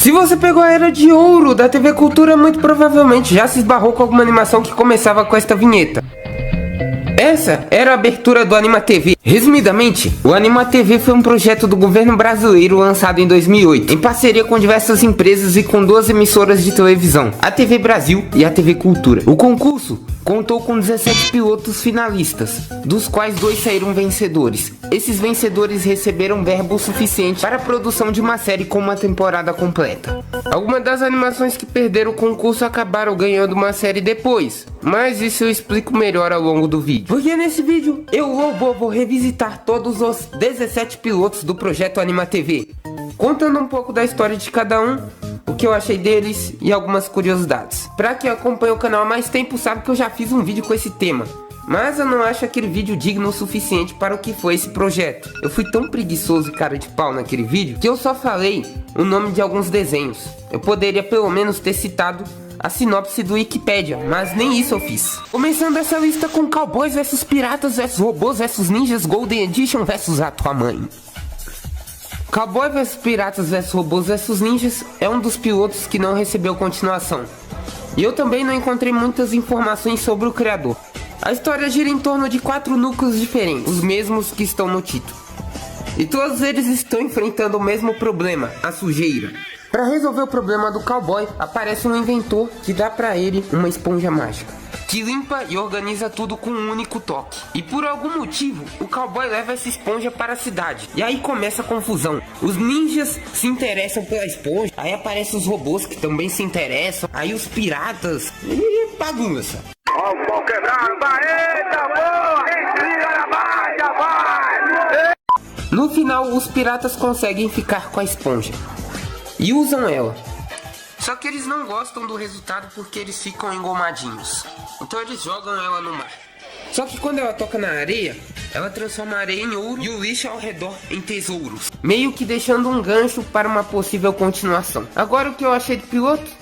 Se você pegou a era de ouro da TV Cultura, muito provavelmente já se esbarrou com alguma animação que começava com esta vinheta. Essa era a abertura do Anima TV. Resumidamente, o Anima TV foi um projeto do governo brasileiro lançado em 2008, em parceria com diversas empresas e com 2 emissoras de televisão, a TV Brasil e a TV Cultura. O concurso contou com 17 pilotos finalistas, dos quais 2 saíram vencedores. Esses vencedores receberam verbo suficiente para a produção de uma série com uma temporada completa. Algumas das animações que perderam o concurso acabaram ganhando uma série depois, mas isso eu explico melhor ao longo do vídeo. Porque nesse vídeo, eu, Lobo, vou revisitar todos os 17 pilotos do projeto Anima TV, contando um pouco da história de cada um, o que eu achei deles e algumas curiosidades. Pra quem acompanha o canal há mais tempo sabe que eu já fiz um vídeo com esse tema, mas eu não acho aquele vídeo digno o suficiente para o que foi esse projeto. Eu fui tão preguiçoso e cara de pau naquele vídeo que eu só falei o nome de alguns desenhos. Eu poderia pelo menos ter citado a sinopse do Wikipedia, mas nem isso eu fiz. Começando essa lista com Cowboys vs Piratas vs Robôs vs Ninjas Golden Edition vs a tua mãe. Cowboy vs Piratas vs Robôs vs Ninjas é um dos pilotos que não recebeu continuação. E eu também não encontrei muitas informações sobre o criador. A história gira em torno de 4 núcleos diferentes, os mesmos que estão no título. E todos eles estão enfrentando o mesmo problema, a sujeira. Para resolver o problema do cowboy, aparece um inventor que dá para ele uma esponja mágica, que limpa e organiza tudo com um único toque. E por algum motivo, o cowboy leva essa esponja para a cidade. E aí começa a confusão. Os ninjas se interessam pela esponja, aí aparecem os robôs que também se interessam, aí os piratas, e bagunça. No final, os piratas conseguem ficar com a esponja e usam ela. Só que eles não gostam do resultado porque eles ficam engomadinhos. Então eles jogam ela no mar. Só que quando ela toca na areia, ela transforma a areia em ouro e o lixo ao redor em tesouros, meio que deixando um gancho para uma possível continuação. Agora o que eu achei do piloto?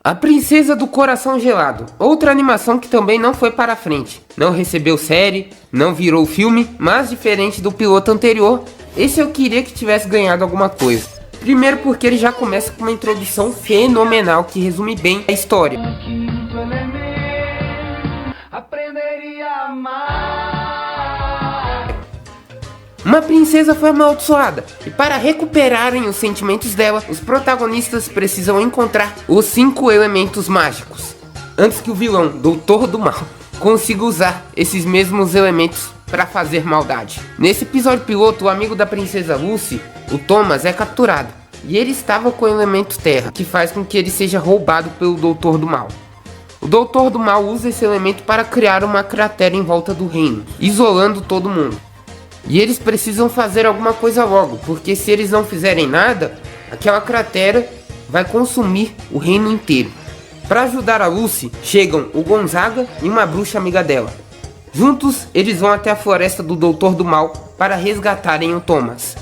A Princesa do Coração Gelado, outra animação que também não foi para frente. Não recebeu série, não virou filme, mas diferente do piloto anterior, esse eu queria que tivesse ganhado alguma coisa. Primeiro porque ele já começa com uma introdução fenomenal que resume bem a história. Uma princesa foi amaldiçoada e para recuperarem os sentimentos dela, os protagonistas precisam encontrar os 5 elementos mágicos, antes que o vilão, Doutor do Mal, consiga usar esses mesmos elementos para fazer maldade. Nesse episódio piloto, o amigo da princesa Lucy, o Thomas, é capturado e ele estava com o elemento terra, que faz com que ele seja roubado pelo Doutor do Mal. O Doutor do Mal usa esse elemento para criar uma cratera em volta do reino, isolando todo mundo. E eles precisam fazer alguma coisa logo, porque se eles não fizerem nada, aquela cratera vai consumir o reino inteiro. Para ajudar a Lucy, chegam o Gonzaga e uma bruxa amiga dela. Juntos, eles vão até a floresta do Doutor do Mal para resgatarem o Thomas.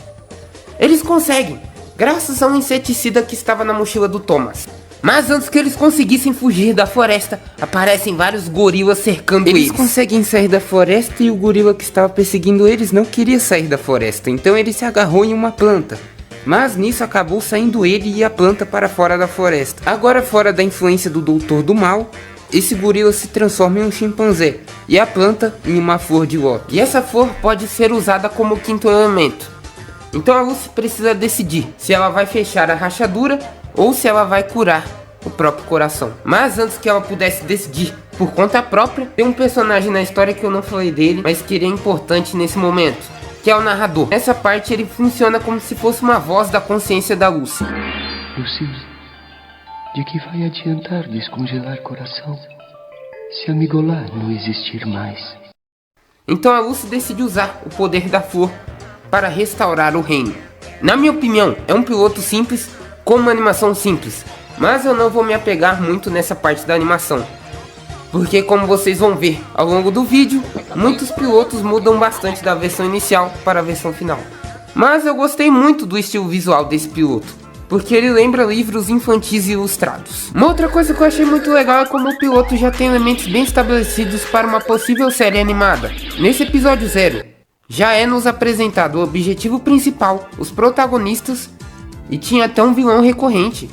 Eles conseguem, graças a um inseticida que estava na mochila do Thomas. Mas antes que eles conseguissem fugir da floresta, aparecem vários gorilas cercando eles. Eles conseguem sair da floresta e o gorila que estava perseguindo eles não queria sair da floresta, então ele se agarrou em uma planta. Mas nisso acabou saindo ele e a planta para fora da floresta. Agora, fora da influência do Doutor do Mal, esse gorila se transforma em um chimpanzé e a planta em uma flor de lótus. E essa flor pode ser usada como 5º elemento. Então a Lucy precisa decidir se ela vai fechar a rachadura ou se ela vai curar o próprio coração. Mas antes que ela pudesse decidir por conta própria, tem um personagem na história que eu não falei dele, mas que ele é importante nesse momento, que é o narrador. Nessa parte ele funciona como se fosse uma voz da consciência da Lucy. Lucy, de que vai adiantar descongelar coração se Amigolá não existir mais? Então a Lucy decide usar o poder da flor para restaurar o reino. Na minha opinião, é um piloto simples com uma animação simples, mas eu não vou me apegar muito nessa parte da animação, porque como vocês vão ver ao longo do vídeo, muitos pilotos mudam bastante da versão inicial para a versão final. Mas eu gostei muito do estilo visual desse piloto, porque ele lembra livros infantis ilustrados. Uma outra coisa que eu achei muito legal é como o piloto já tem elementos bem estabelecidos para uma possível série animada. Nesse episódio 0, Já é nos apresentado o objetivo principal, os protagonistas, e tinha até um vilão recorrente.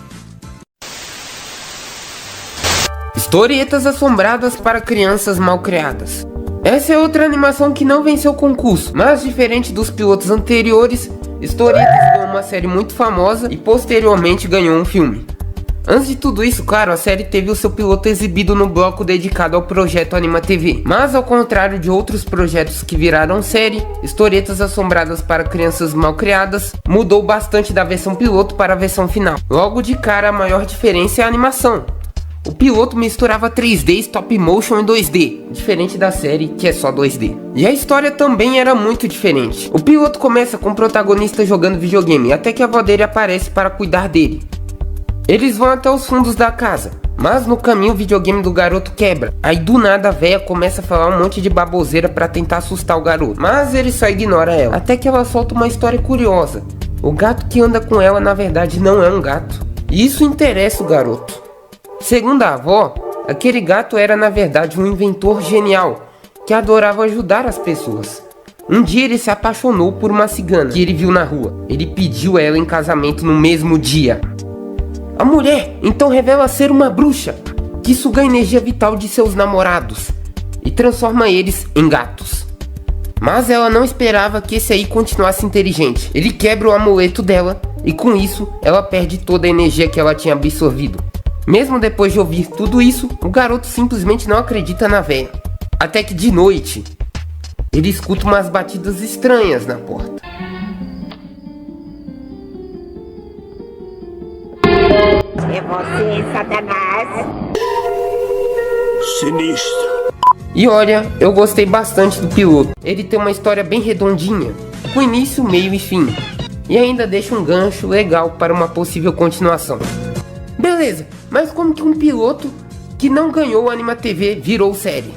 Historietas assombradas para crianças mal criadas. Essa é outra animação que não venceu o concurso, mas diferente dos pilotos anteriores, Historietas ganhou uma série muito famosa e posteriormente ganhou um filme. Antes de tudo isso, claro, a série teve o seu piloto exibido no bloco dedicado ao projeto Anima TV. Mas ao contrário de outros projetos que viraram série, Historietas Assombradas para Crianças Mal Criadas mudou bastante da versão piloto para a versão final. Logo de cara, a maior diferença é a animação. O piloto misturava 3D, stop motion e 2D, diferente da série que é só 2D. E a história também era muito diferente. O piloto começa com o protagonista jogando videogame, até que a avó dele aparece para cuidar dele. Eles vão até os fundos da casa, mas no caminho o videogame do garoto quebra. Aí do nada a véia começa a falar um monte de baboseira para tentar assustar o garoto, mas ele só ignora ela, até que ela solta uma história curiosa. O gato que anda com ela na verdade não é um gato, e isso interessa o garoto. Segundo a avó, aquele gato era na verdade um inventor genial, que adorava ajudar as pessoas. Um dia ele se apaixonou por uma cigana que ele viu na rua. Ele pediu ela em casamento no mesmo dia. A mulher então revela ser uma bruxa, que suga a energia vital de seus namorados e transforma eles em gatos. Mas ela não esperava que esse aí continuasse inteligente. Ele quebra o amuleto dela e com isso ela perde toda a energia que ela tinha absorvido. Mesmo depois de ouvir tudo isso, o garoto simplesmente não acredita na véia. Até que de noite, ele escuta umas batidas estranhas na porta. É você, Satanás? Sinistro. E olha, eu gostei bastante do piloto. Ele tem uma história bem redondinha, com início, meio e fim. E ainda deixa um gancho legal para uma possível continuação. Beleza, mas como que um piloto que não ganhou o Anima TV virou série?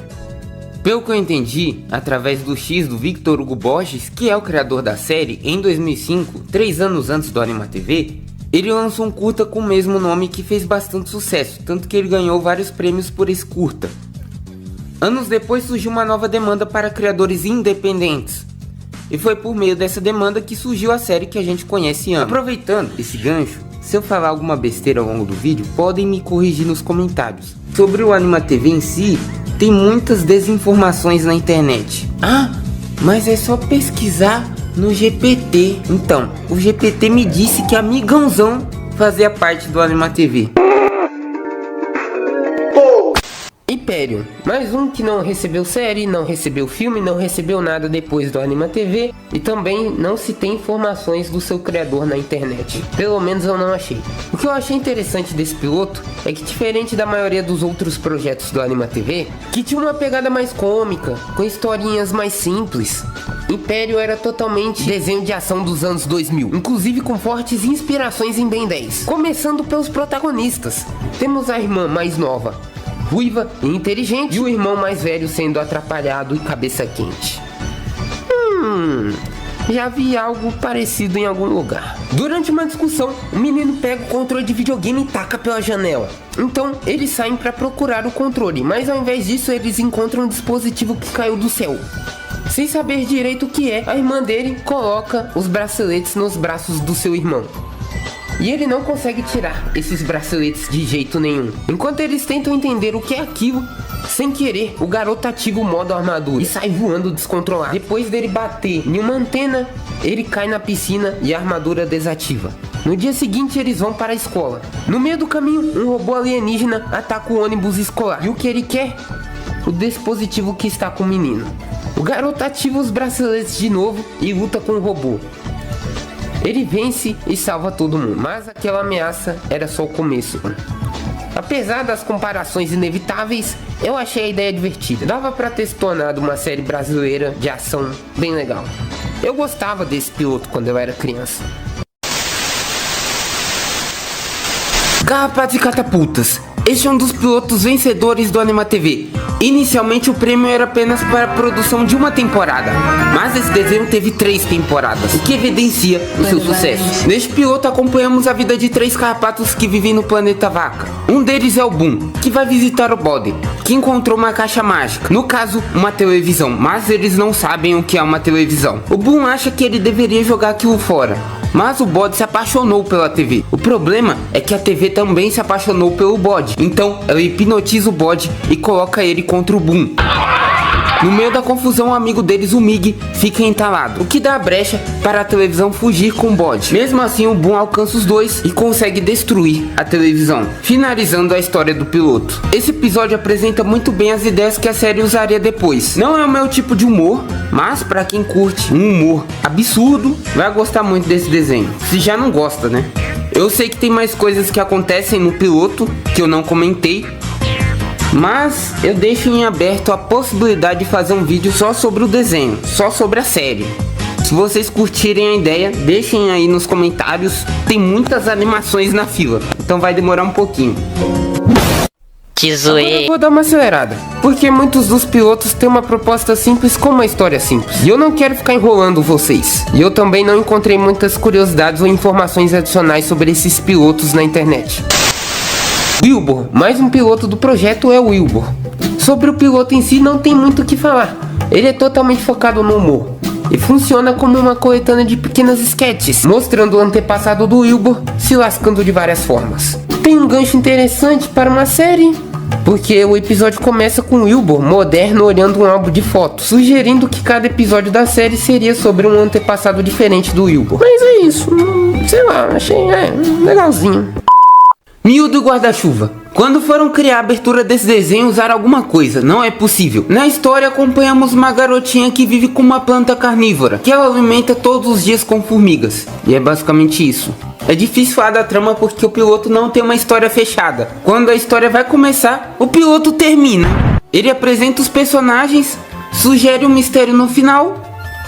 Pelo que eu entendi, através do X do Victor Hugo Borges, que é o criador da série, em 2005, 3 anos antes do Anima TV, ele lançou um curta com o mesmo nome que fez bastante sucesso, tanto que ele ganhou vários prêmios por esse curta. Anos depois surgiu uma nova demanda para criadores independentes, e foi por meio dessa demanda que surgiu a série que a gente conhece e ama. Aproveitando esse gancho, se eu falar alguma besteira ao longo do vídeo, podem me corrigir nos comentários. Sobre o Anima TV em si, tem muitas desinformações na internet. Ah, mas é só pesquisar no GPT. Então, o GPT me disse que Amigãozão fazia parte do Anima TV. Hyperion, mais um que não recebeu série, não recebeu filme, não recebeu nada depois do Anima TV e também não se tem informações do seu criador na internet. Pelo menos eu não achei. O que eu achei interessante desse piloto é que, diferente da maioria dos outros projetos do Anima TV, que tinha uma pegada mais cômica, com historinhas mais simples, Hyperion era totalmente desenho de ação dos anos 2000, inclusive com fortes inspirações em Ben 10. Começando pelos protagonistas, temos a irmã mais nova, ruiva e inteligente, e o irmão mais velho sendo atrapalhado e cabeça quente. Já vi algo parecido em algum lugar. Durante uma discussão, o menino pega o controle de videogame e taca pela janela. Então, eles saem para procurar o controle, mas ao invés disso, eles encontram um dispositivo que caiu do céu. Sem saber direito o que é, a irmã dele coloca os braceletes nos braços do seu irmão. E ele não consegue tirar esses braceletes de jeito nenhum. Enquanto eles tentam entender o que é aquilo, sem querer, o garoto ativa o modo armadura e sai voando descontrolado. Depois dele bater em uma antena, ele cai na piscina e a armadura desativa. No dia seguinte, eles vão para a escola. No meio do caminho, um robô alienígena ataca o ônibus escolar. E o que ele quer? O dispositivo que está com o menino. O garoto ativa os braceletes de novo e luta com o robô. Ele vence e salva todo mundo, mas aquela ameaça era só o começo. Apesar das comparações inevitáveis, eu achei a ideia divertida. Dava pra ter se tornado uma série brasileira de ação bem legal. Eu gostava desse piloto quando eu era criança. Garrapatas e catapultas. Este é um dos pilotos vencedores do Anima TV. Inicialmente o prêmio era apenas para a produção de uma temporada, mas esse desenho teve 3 temporadas, o que evidencia o seu sucesso. Neste piloto acompanhamos a vida de 3 carrapatos que vivem no planeta Vaca. Um deles é o Boom, que vai visitar o Bode, que encontrou uma caixa mágica, no caso uma televisão, mas eles não sabem o que é uma televisão. O Boom acha que ele deveria jogar aquilo fora, mas o Bode se apaixonou pela TV. O problema é que a TV também se apaixonou pelo Bode, então ela hipnotiza o Bode e coloca ele contra o Boom. No meio da confusão, o amigo deles, o Mig, fica entalado, o que dá a brecha para a televisão fugir com o Bode. Mesmo assim, o Boom alcança os dois e consegue destruir a televisão, finalizando a história do piloto. Esse episódio apresenta muito bem as ideias que a série usaria depois. Não é o meu tipo de humor, mas para quem curte um humor absurdo, vai gostar muito desse desenho. Se já não gosta, né? Eu sei que tem mais coisas que acontecem no piloto que eu não comentei, mas eu deixo em aberto a possibilidade de fazer um vídeo só sobre o desenho, só sobre a série. Se vocês curtirem a ideia, deixem aí nos comentários. Tem muitas animações na fila, então vai demorar um pouquinho. Agora eu vou dar uma acelerada, porque muitos dos pilotos têm uma proposta simples com uma história simples, e eu não quero ficar enrolando vocês. E eu também não encontrei muitas curiosidades ou informações adicionais sobre esses pilotos na internet. Wilbur, mais um piloto do projeto é o Wilbur. Sobre o piloto em si não tem muito o que falar. Ele é totalmente focado no humor e funciona como uma coletânea de pequenas sketches, mostrando o antepassado do Wilbur se lascando de várias formas. Tem um gancho interessante para uma série, porque o episódio começa com o Wilbur moderno olhando um álbum de fotos, sugerindo que cada episódio da série seria sobre um antepassado diferente do Wilbur. Mas é isso, sei lá, achei legalzinho. Miúdo e guarda-chuva. Quando foram criar a abertura desse desenho, usaram alguma coisa, não é possível. Na história acompanhamos uma garotinha que vive com uma planta carnívora, que ela alimenta todos os dias com formigas. E é basicamente isso. É difícil falar da trama porque o piloto não tem uma história fechada. Quando a história vai começar, o piloto termina. Ele apresenta os personagens, sugere um mistério no final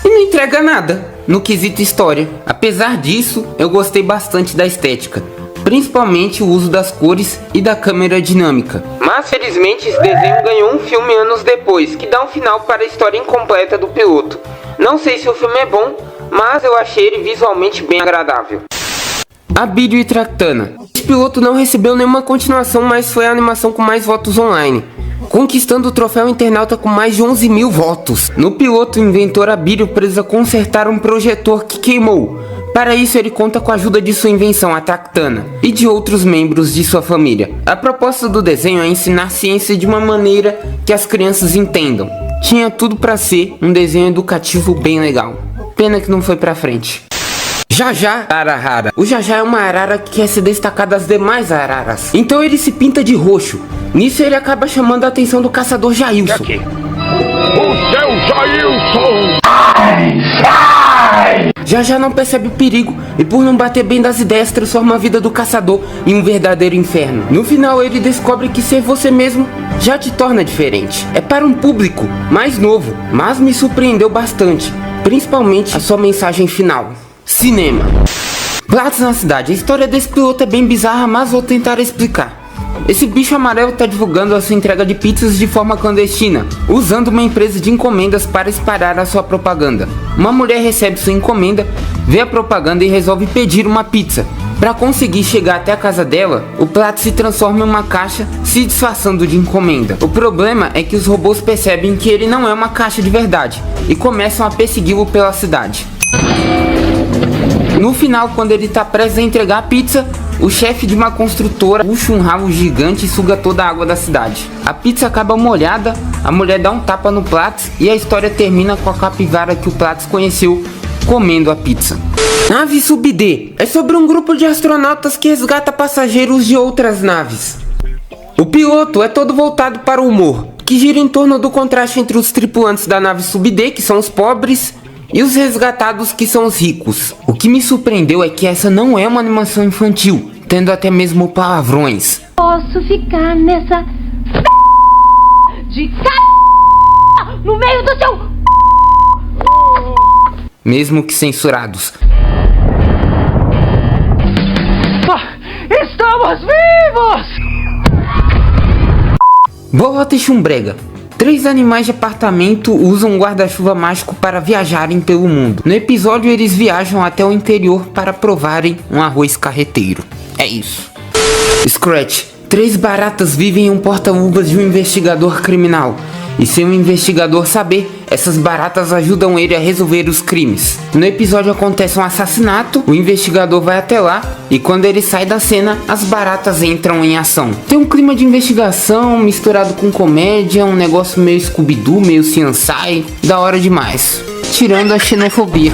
e não entrega nada no quesito história. Apesar disso, eu gostei bastante da estética, principalmente o uso das cores e da câmera dinâmica. Mas felizmente esse desenho ganhou um filme anos depois, que dá um final para a história incompleta do piloto. Não sei se o filme é bom, mas eu achei ele visualmente bem agradável. Abílio e Tractana. Esse piloto não recebeu nenhuma continuação, mas foi a animação com mais votos online, conquistando o troféu internauta com mais de 11 mil votos. No piloto, o inventor Abílio precisa consertar um projetor que queimou. Para isso, ele conta com a ajuda de sua invenção, a Tractana, e de outros membros de sua família. A proposta do desenho é ensinar ciência de uma maneira que as crianças entendam. Tinha tudo para ser um desenho educativo bem legal. Pena que não foi pra frente. Jajá Arara. O Jajá é uma arara que quer se destacar das demais araras, então ele se pinta de roxo. Nisso ele acaba chamando a atenção do caçador Jailson. O seu Jailson! Jajá não percebe o perigo e, por não bater bem das ideias, transforma a vida do caçador em um verdadeiro inferno. No final ele descobre que ser você mesmo já te torna diferente. É para um público mais novo, mas me surpreendeu bastante, principalmente a sua mensagem final. Cinema. Platts na cidade. A história desse piloto é bem bizarra, mas vou tentar explicar. Esse bicho amarelo está divulgando a sua entrega de pizzas de forma clandestina, usando uma empresa de encomendas para espalhar a sua propaganda. Uma mulher recebe sua encomenda, vê a propaganda e resolve pedir uma pizza. Para conseguir chegar até a casa dela, o Platts se transforma em uma caixa, se disfarçando de encomenda. O problema é que os robôs percebem que ele não é uma caixa de verdade e começam a persegui-lo pela cidade. No final, quando ele está prestes a entregar a pizza, o chefe de uma construtora puxa um ralo gigante e suga toda a água da cidade. A pizza acaba molhada, a mulher dá um tapa no Platts e a história termina com a capivara que o Platts conheceu comendo a pizza. Nave Sub-D é sobre um grupo de astronautas que resgata passageiros de outras naves. O piloto é todo voltado para o humor, que gira em torno do contraste entre os tripulantes da nave Sub-D, que são os pobres, e os resgatados, que são os ricos. O que me surpreendeu é que essa não é uma animação infantil, tendo até mesmo palavrões. Posso ficar nessa de no meio do seu mesmo que censurados. Estamos vivos! Bolota e Chumbrega. 3 animais de apartamento usam um guarda-chuva mágico para viajarem pelo mundo. No episódio eles viajam até o interior para provarem um arroz carreteiro. É isso. Scratch. 3 baratas vivem em um porta-luvas de um investigador criminal. E sem o investigador saber, essas baratas ajudam ele a resolver os crimes. No episódio acontece um assassinato, o investigador vai até lá e quando ele sai da cena, as baratas entram em ação. Tem um clima de investigação misturado com comédia, um negócio meio Scooby-Doo, meio CSI, da hora demais. Tirando a xenofobia.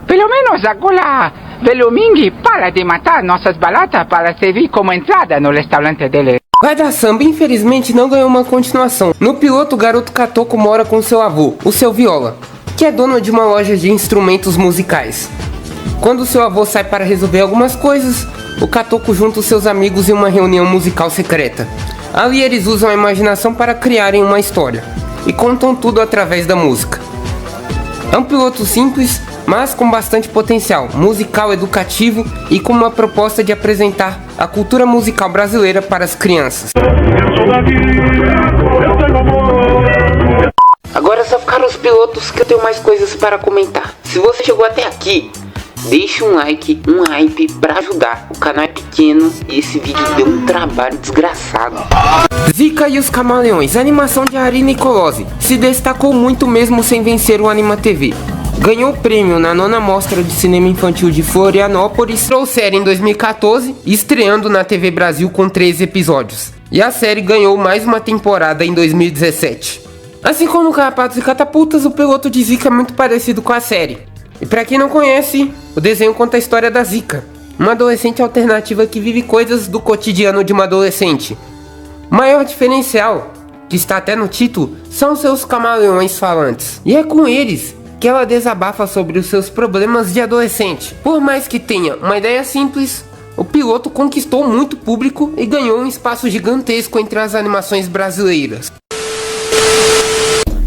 Pelo menos agora, Veloming para de matar nossas baratas para servir como entrada no restaurante dele. Vai dar Samba, infelizmente, não ganhou uma continuação. No piloto, o garoto Catoco mora com seu avô, o seu Viola, que é dono de uma loja de instrumentos musicais. Quando seu avô sai para resolver algumas coisas, o Catoco junta os seus amigos em uma reunião musical secreta. Ali eles usam a imaginação para criarem uma história, e contam tudo através da música. É um piloto simples, mas com bastante potencial, musical, educativo e com uma proposta de apresentar a cultura musical brasileira para as crianças. Agora só ficaram os pilotos que eu tenho mais coisas para comentar. Se você chegou até aqui, deixe um like, um hype para ajudar. O canal é pequeno e esse vídeo deu um trabalho desgraçado. Zika e os Camaleões, a animação de Ari Nicolosi, se destacou muito mesmo sem vencer o Anima TV. Ganhou o prêmio na 9ª Mostra de Cinema Infantil de Florianópolis, trouxeram em 2014, estreando na TV Brasil com 13 episódios. E a série ganhou mais uma temporada em 2017. Assim como Carrapatos e Catapultas, o piloto de Zika é muito parecido com a série. E pra quem não conhece, o desenho conta a história da Zika, uma adolescente alternativa que vive coisas do cotidiano de uma adolescente. O maior diferencial, que está até no título, são seus camaleões falantes. E é com eles que ela desabafa sobre os seus problemas de adolescente. Por mais que tenha uma ideia simples, o piloto conquistou muito público e ganhou um espaço gigantesco entre as animações brasileiras.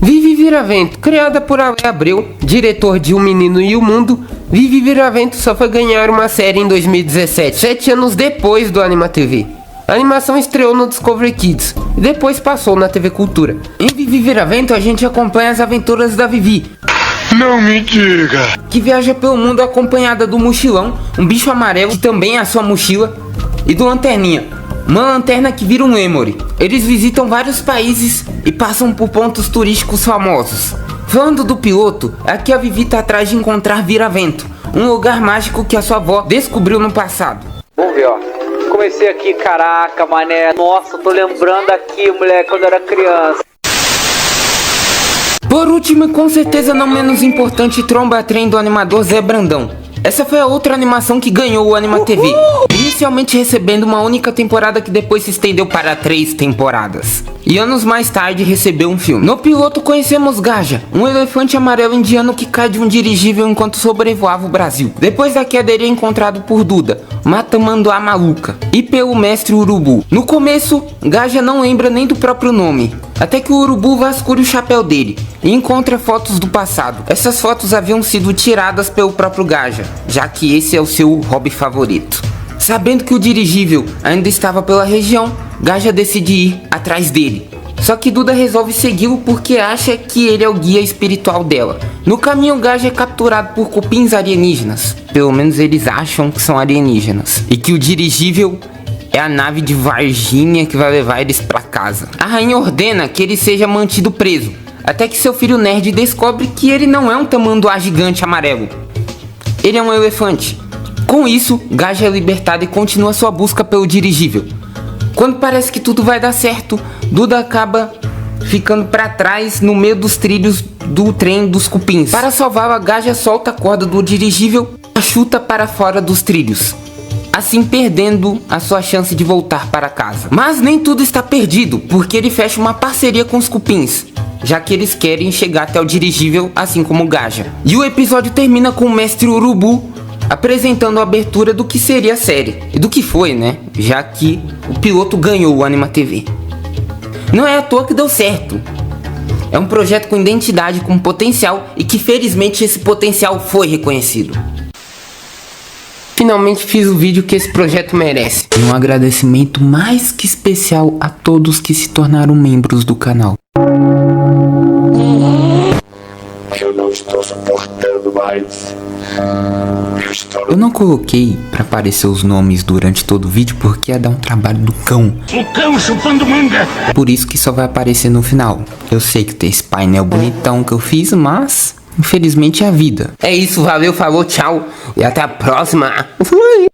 Vivi Viravento, criada por Ale Abreu, diretor de Um Menino e o Mundo, Vivi Viravento só foi ganhar uma série em 2017, 7 anos depois do Anima TV. A animação estreou no Discovery Kids e depois passou na TV Cultura. Em Vivi Viravento a gente acompanha as aventuras da Vivi. Não me diga! Que viaja pelo mundo acompanhada do Mochilão, um bicho amarelo que também é a sua mochila, e do Lanterninha, uma lanterna que vira um Emory. Eles visitam vários países e passam por pontos turísticos famosos. Falando do piloto, aqui a Vivi tá atrás de encontrar Viravento, um lugar mágico que a sua avó descobriu no passado. Vamos ver, ó. Comecei aqui, caraca, mané. Nossa, tô lembrando aqui, moleque, quando eu era criança. Por último e com certeza não menos importante, Tromba Trem do animador Zé Brandão. Essa foi a outra animação que ganhou o Anima TV, inicialmente recebendo uma única temporada que depois se estendeu para 3 temporadas. E anos mais tarde recebeu um filme. No piloto conhecemos Gaja, um elefante amarelo indiano que cai de um dirigível enquanto sobrevoava o Brasil. Depois da queda ele é encontrado por Duda, uma tamanduá maluca, e pelo mestre Urubu. No começo, Gaja não lembra nem do próprio nome, até que o Urubu vasculha o chapéu dele e encontra fotos do passado. Essas fotos haviam sido tiradas pelo próprio Gaja, já que esse é o seu hobby favorito. Sabendo que o dirigível ainda estava pela região, Gaja decide ir atrás dele. Só que Duda resolve segui-lo porque acha que ele é o guia espiritual dela. No caminho, Gaja é capturado por cupins alienígenas. Pelo menos eles acham que são alienígenas. E que o dirigível é a nave de Varginha que vai levar eles pra casa. A rainha ordena que ele seja mantido preso, até que seu filho nerd descobre que ele não é um tamanduá gigante amarelo. Ele é um elefante. Com isso, Gaja é libertado e continua sua busca pelo dirigível. Quando parece que tudo vai dar certo, Duda acaba ficando para trás no meio dos trilhos do trem dos cupins. Para salvá-la, Gaja solta a corda do dirigível e a chuta para fora dos trilhos, assim perdendo a sua chance de voltar para casa. Mas nem tudo está perdido, porque ele fecha uma parceria com os cupins, já que eles querem chegar até o dirigível, assim como Gaja. E o episódio termina com o mestre Urubu apresentando a abertura do que seria a série, e do que foi, né, já que o piloto ganhou o Anima TV. Não é à toa que deu certo. É um projeto com identidade, com potencial, e que felizmente esse potencial foi reconhecido. Finalmente fiz o vídeo que esse projeto merece. E um agradecimento mais que especial a todos que se tornaram membros do canal. Eu não estou suportando mais. Eu não coloquei pra aparecer os nomes durante todo o vídeo porque ia dar um trabalho do cão. O cão chupando manga. Por isso que só vai aparecer no final. Eu sei que tem esse painel bonitão que eu fiz, mas infelizmente é a vida. É isso, valeu, falou, tchau. E até a próxima. Fui.